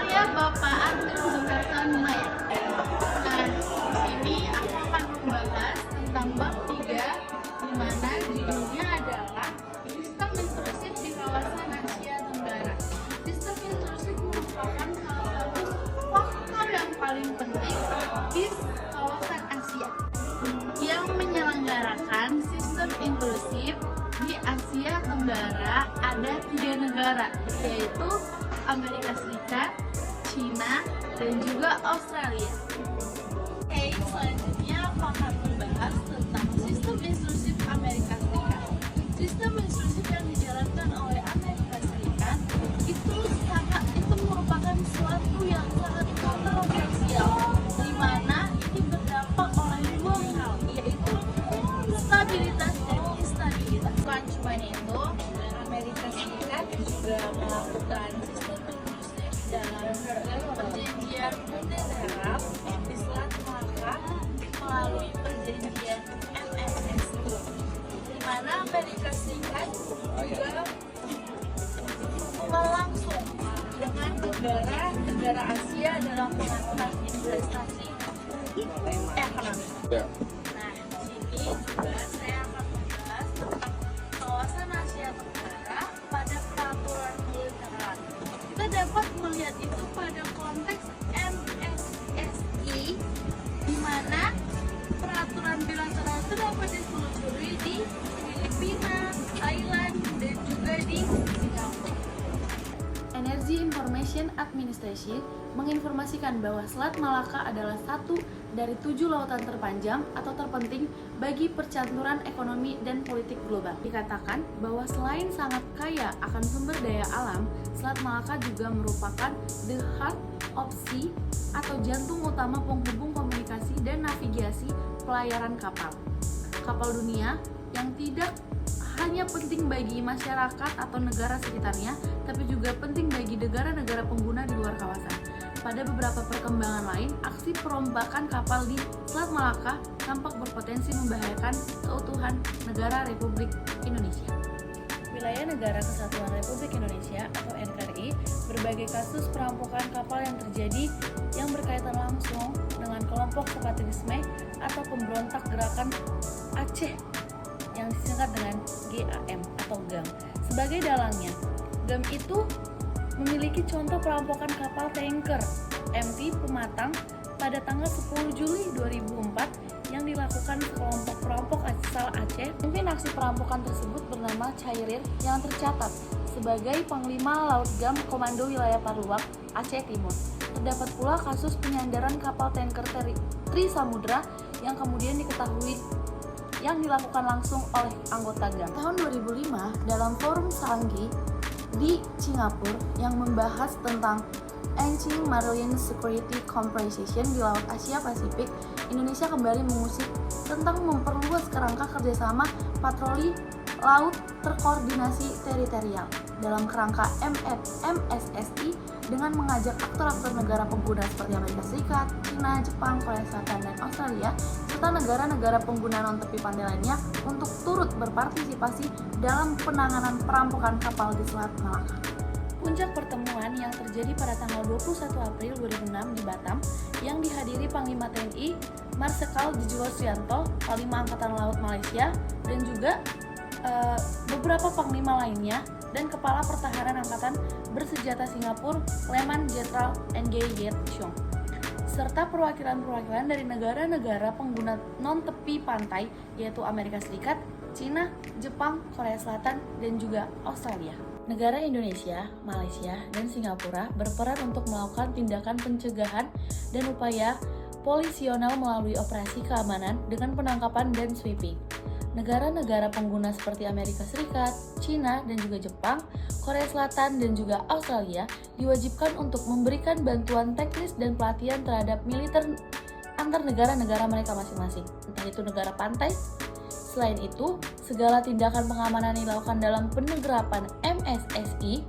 saya Bapak Arthur Zulkarsa Numaya. Nah, di sini aku akan membahas tentang bab 3, di mana judulnya adalah sistem intrusi di kawasan Asia Tenggara. Sistem intrusi merupakan salah satu faktor yang paling penting di kawasan Asia yang menyelenggarakan sistem inklusif di Asia Tenggara. Ada 3 negara, yaitu Amerika Serikat, China, dan juga Australia. Oke, selanjutnya aku akan membahas tentang sistem intrusif Amerika Serikat. Sistem intrusif yang dijalankan oleh Amerika Serikat itu merupakan suatu yang sangat kontroversial, di mana ini berdampak oleh 2 hal, yaitu stabilitas dan instabilitas. Bukan cuma itu, Amerika Serikat juga melakukan sistem inklusif dalam perjanjian Uni Arab di Selat Malaka melalui perjanjian MSSI, di mana Amerika Serikat juga langsung dengan negara Asia dalam melakukan investasi ekonomi. Nah, di sini juga saya akan membahas tentang kawasan Asia Tenggara pada peraturan bilateral. Kita dapat melihat itu pada konteks MSSI, di mana peraturan bilateral itu dapat ditelusuri di Filipina, Thailand, dan juga di Singapura. Energy Information Administration menginformasikan bahwa Selat Malaka adalah satu dari 7 lautan terpanjang atau terpenting bagi percaturan ekonomi dan politik global. Dikatakan bahwa selain sangat kaya akan sumber daya alam, Selat Malaka juga merupakan the heart of sea atau jantung utama penghubung komunikasi dan navigasi pelayaran kapal. Kapal dunia yang tidak hanya penting bagi masyarakat atau negara sekitarnya, tapi juga penting bagi negara-negara pengguna di luar kawasan. Pada beberapa perkembangan lain, aksi perombakan kapal di Selat Malaka tampak berpotensi membahayakan keutuhan negara Republik Indonesia. Wilayah Negara Kesatuan Republik Indonesia atau NKRI, berbagai kasus perampokan kapal yang terjadi yang berkaitan langsung dengan kelompok separatisme atau pemberontak gerakan Aceh yang disingkat dengan GAM atau GAM. Sebagai dalangnya, GAM itu memiliki contoh perampokan kapal tanker MV Pematang pada tanggal 10 Juli 2004 yang dilakukan sekelompok perampok asal Aceh. Pemimpin aksi perampokan tersebut bernama Chairir yang tercatat sebagai Panglima Laut GAM Komando Wilayah Paluak, Aceh Timur. Terdapat pula kasus penyandaran kapal tanker Tri Samudra yang kemudian diketahui yang dilakukan langsung oleh anggota GAM. Tahun 2005, dalam forum Sanggi di Singapura yang membahas tentang Enhancing Marine Security Cooperation di Laut Asia Pasifik, Indonesia kembali mengusik tentang memperluas kerangka kerjasama patroli laut terkoordinasi teritorial dalam kerangka MSSI dengan mengajak aktor-aktor negara pengguna seperti Amerika Serikat, China, Jepang, Korea Selatan, dan Australia, serta negara-negara pengguna non-tepi pantai lainnya untuk turut berpartisipasi dalam penanganan perampokan kapal di Selat Malaka. Puncak pertemuan yang terjadi pada tanggal 21 April 2006 di Batam yang dihadiri Panglima TNI Marsikal Dijgo Suyanto, Panglima Angkatan Laut Malaysia, dan juga beberapa panglima lainnya dan Kepala Pertahanan Angkatan Bersenjata Singapura Leman Jenderal Ng Yet Chong, serta perwakilan-perwakilan dari negara-negara pengguna non-tepi pantai yaitu Amerika Serikat, China, Jepang, Korea Selatan, dan juga Australia. Negara Indonesia, Malaysia, dan Singapura berperan untuk melakukan tindakan pencegahan dan upaya polisional melalui operasi keamanan dengan penangkapan dan sweeping. Negara-negara pengguna seperti Amerika Serikat, China, dan juga Jepang, Korea Selatan, dan juga Australia diwajibkan untuk memberikan bantuan teknis dan pelatihan terhadap militer antar negara-negara mereka masing-masing, entah itu negara pantai. Selain itu, segala tindakan pengamanan yang dilakukan dalam penerapan MSSI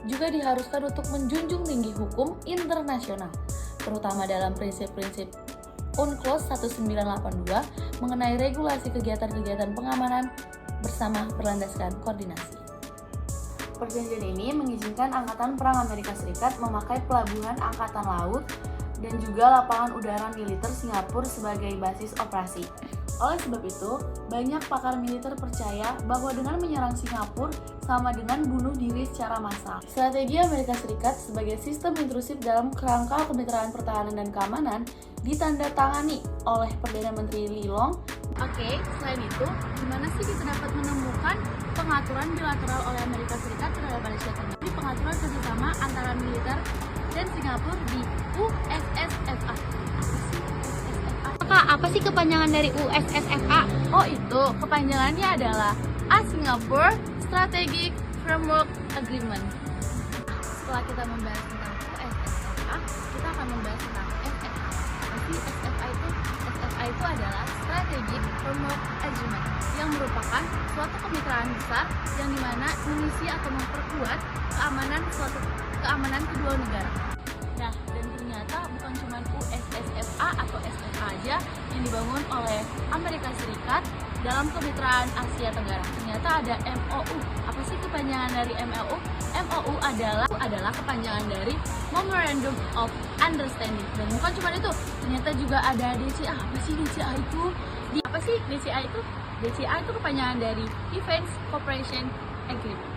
juga diharuskan untuk menjunjung tinggi hukum internasional, terutama dalam prinsip-prinsip UNCLOS 1982 mengenai regulasi kegiatan-kegiatan pengamanan bersama berlandaskan koordinasi. Perjanjian ini mengizinkan Angkatan Perang Amerika Serikat memakai pelabuhan Angkatan Laut dan juga lapangan udara militer Singapura sebagai basis operasi. Oleh sebab itu, banyak pakar militer percaya bahwa dengan menyerang Singapura sama dengan bunuh diri secara massal. Strategi Amerika Serikat sebagai sistem intrusif dalam kerangka kemitraan pertahanan dan keamanan ditandatangani oleh Perdana Menteri Lee Long. Oke, selain itu, gimana sih kita dapat menemukan pengaturan bilateral oleh Amerika Serikat terhadap Malaysia Tenggara? Di pengaturan kerjasama antara militer dan Singapura di USSFA. Apa sih kepanjangan dari USSFA? Oh, itu kepanjangannya adalah A-Singapore Strategic Framework Agreement. Setelah kita membahas tentang USSFA, kita akan membahas tentang SFA. Apa sih SFA itu? SFA itu adalah Strategic Framework Agreement yang merupakan suatu kemitraan besar yang dimana mengisi atau memperkuat keamanan kedua negara. Nah, dan ternyata bukan cuma USSFA atau SFA aja yang dibangun oleh Amerika Serikat dalam kemitraan Asia Tenggara. Ternyata ada MOU. Apa sih kepanjangan dari MOU? MOU adalah kepanjangan dari Memorandum of Understanding. Dan bukan cuma itu, ternyata juga ada DCA. Apa sih DCA itu? Apa sih DCA itu? DCA itu kepanjangan dari Defense Cooperation Agreement.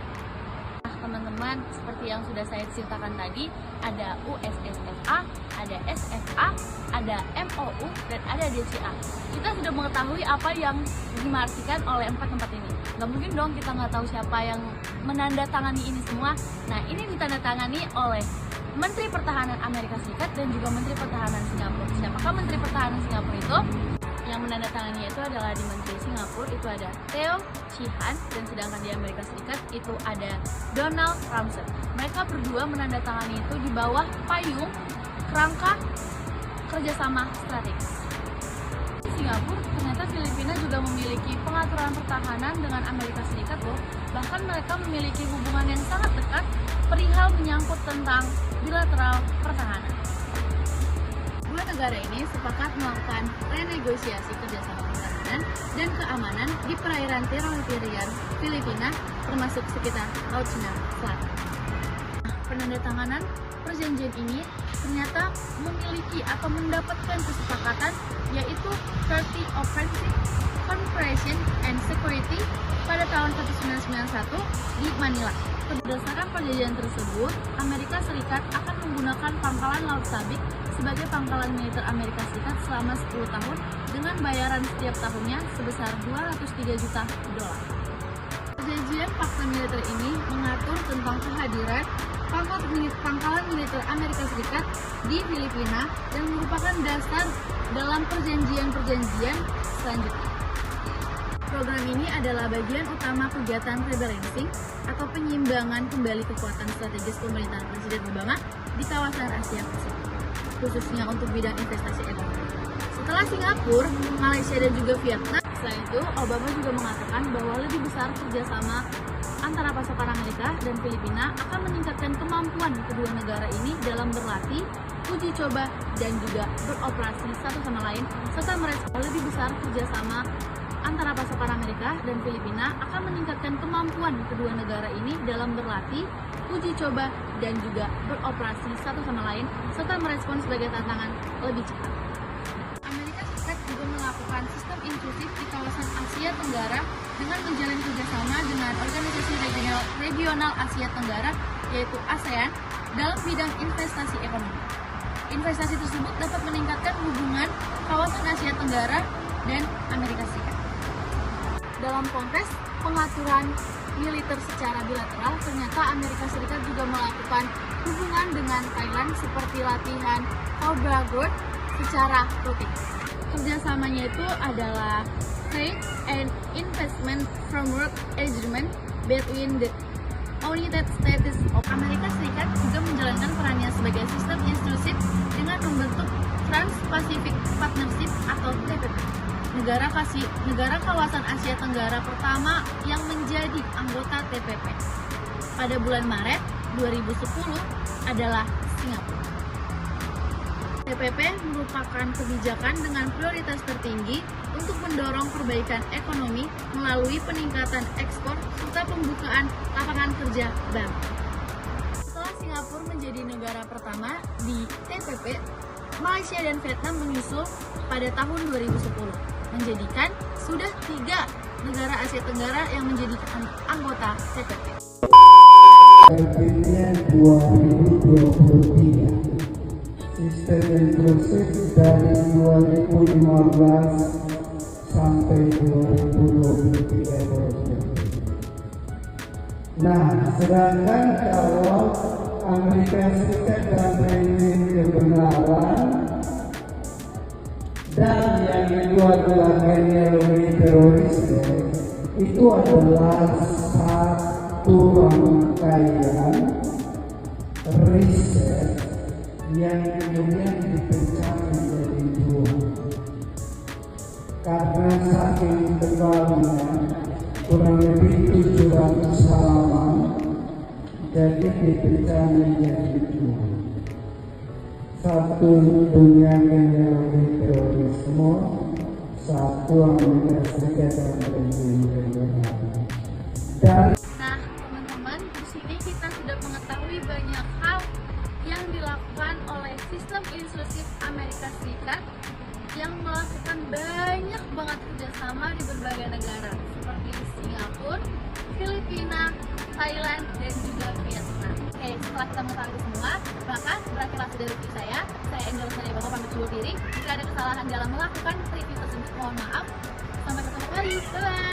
Teman-teman, seperti yang sudah saya ceritakan tadi, ada USSFA, ada SFA, ada MOU, dan ada DCA. Kita sudah mengetahui apa yang diartikan oleh empat ini. Gak mungkin dong kita nggak tahu siapa yang menandatangani ini semua. Nah, ini ditandatangani oleh Menteri Pertahanan Amerika Serikat dan juga Menteri Pertahanan Singapura. Siapakah Menteri Pertahanan Singapura itu? Yang menandatangani itu adalah di Menteri Singapura itu ada Teo Chee Han, dan sedangkan di Amerika Serikat itu ada Donald Rumsfeld. Mereka berdua menandatangani itu di bawah payung kerangka kerjasama strategis. Di Singapura, ternyata Filipina juga memiliki pengaturan pertahanan dengan Amerika Serikat loh. Bahkan mereka memiliki hubungan yang sangat dekat perihal menyangkut tentang bilateral pertahanan. Dua negara ini sepakat melakukan renegosiasi kerjasama pertahanan dan keamanan di perairan teritorial Filipina, termasuk sekitar Laut Cina Selatan. Penandatanganan perjanjian ini ternyata memiliki atau mendapatkan kesepakatan, yaitu Treaty Offensive Cooperation and Security pada tahun 1991 di Manila. Berdasarkan perjanjian tersebut, Amerika Serikat akan menggunakan pangkalan Laut Sabik sebagai pangkalan militer Amerika Serikat selama 10 tahun dengan bayaran setiap tahunnya sebesar $203 juta. Perjanjian fakta militer ini mengatur tentang kehadiran pangkalan militer Amerika Serikat di Filipina dan merupakan dasar dalam perjanjian-perjanjian selanjutnya. Program ini adalah bagian utama kegiatan rebalancing atau penyiimbangan kembali kekuatan strategis pemerintahan Presiden Obama di kawasan Asia Pasifik, khususnya untuk bidang investasi ekonomi. Setelah Singapura, Malaysia, dan juga Vietnam, selain itu Obama juga mengatakan bahwa lebih besar kerjasama antara pasukan Amerika dan Filipina akan meningkatkan kemampuan kedua negara ini dalam berlatih, uji coba, dan juga beroperasi satu sama lain, serta merespon lebih besar kerjasama antara pasukan Amerika dan Filipina akan meningkatkan kemampuan kedua negara ini dalam berlatih, uji coba, dan juga beroperasi satu sama lain, serta merespon sebagai tantangan lebih cepat. Amerika Serikat juga melakukan sistem inklusif di kawasan Asia Tenggara dengan menjalin kerjasama dengan organisasi regional Asia Tenggara, yaitu ASEAN, dalam bidang investasi ekonomi. Investasi tersebut dapat meningkatkan hubungan kawasan Asia Tenggara dan Amerika Serikat. Dalam konteks pengaturan militer secara bilateral, ternyata Amerika Serikat juga melakukan hubungan dengan Thailand seperti latihan Cobra Guard secara rutin. Kerjasamanya itu adalah Trade and Investment Framework Agreement between the United States of Amerika Serikat juga menjalankan perannya sebagai sistem intrusif dengan membentuk Trans-Pacific Partnership atau TPP. Negara kawasan Asia Tenggara pertama yang menjadi anggota TPP pada bulan Maret 2010 adalah Singapura. TPP merupakan kebijakan dengan prioritas tertinggi untuk mendorong perbaikan ekonomi melalui peningkatan ekspor serta pembukaan lapangan kerja baru. Setelah Singapura menjadi negara pertama di TPP, Malaysia dan Vietnam menyusul pada tahun 2010, menjadikan sudah 3 negara Asia Tenggara yang menjadi anggota TPP. Terbitnya 2023, sistem inklusif dari 2015 sampai 2023. Nah, sedangkan kalau Amerika Serikat dan rezim kebenaran dan yang kedua adalah neoliberalisme, itu adalah satu rangkaian riset yang kemudian dipecah menjadi 2 karena saking tebalnya kurang lebih 700 halaman, jadi dipecah menjadi 2. Satu dunia neoliberalisme, satu Amerika Serikat dan rezim kebenaran. Dan Nah, teman-teman, di sini kita sudah mengetahui banyak hal yang dilakukan oleh sistem inklusif Amerika Serikat yang melakukan banyak banget kerjasama di berbagai negara seperti Singapura, Filipina, Thailand, dan juga Vietnam. Oke, setelah kita mengetahui semua, maka berakhirlah sudah review saya. Saya Angel Sari Bako pamit undur diri. Jika ada kesalahan dalam melakukan review tersebut, mohon maaf. Sampai ketemu lagi. Bye.